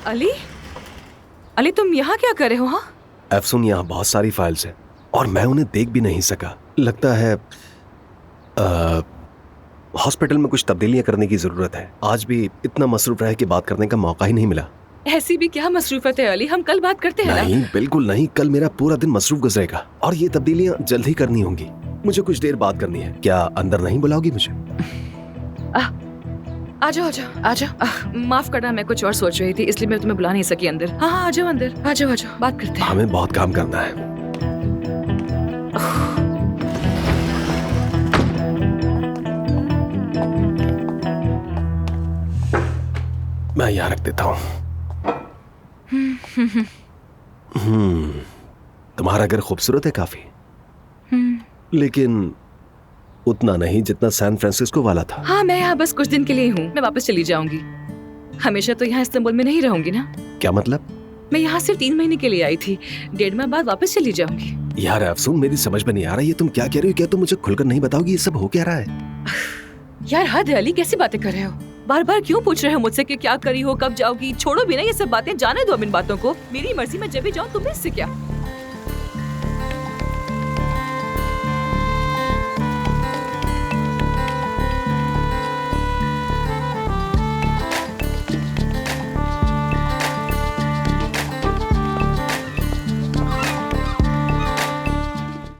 अली, अली तुम यहाँ क्या कर रहे हो? हाँ अफसून, यहाँ बहुत सारी फाइल्स हैं और मैं उन्हें देख भी नहीं सका। लगता है हॉस्पिटल में कुछ तब्दीलियां करने की जरूरत है। आज भी इतना मसरूफ रहे कि बात करने का मौका ही नहीं मिला। ऐसी भी क्या मसरूफत है अली, हम कल बात करते हैं। नहीं, बिल्कुल नहीं, कल मेरा पूरा दिन मसरूफ गुजरेगा और ये तब्दीलियां जल्द ही करनी होंगी। मुझे कुछ देर बात करनी है। क्या अंदर नहीं बुलाओगी मुझे? आ जाओ आ जाओ। माफ करना, मैं कुछ और सोच रही थी इसलिए मैं तुम्हें बुला नहीं सकी अंदर। हाँ आ जाओ अंदर, आ जाओ बात करते हैं। हमें बहुत काम करना है। मैं यहाँ रख देता हूँ। तुम्हारा घर खूबसूरत है काफी, लेकिन उतना नहीं जितना सैन फ्रांसिस्को वाला था। हाँ, मैं यहाँ बस कुछ दिन के लिए हूँ, मैं वापस चली जाऊंगी। हमेशा तो यहाँ इस्तांबुल में नहीं रहूंगी ना। क्या मतलब? मैं यहाँ सिर्फ 3 महीने के लिए आई थी, 1.5 माह बाद वापस चली जाऊंगी। यार अफसून, मेरी समझ में नहीं आ रहा ये तुम क्या कह रही हो। क्या तुम मुझे खुलकर नहीं बताओगी ये सब हो क्या रहा है? यार हद है अली, कैसी बातें कर रहे हो? बार बार क्यों पूछ रहे हो मुझसे कि क्या करी हो, कब जाओगी? छोड़ो भी ना ये सब बातें, जाने दो अब इन बातों को। मेरी मर्जी, मैं जब भी जाऊँ, तुम्हें इससे क्या?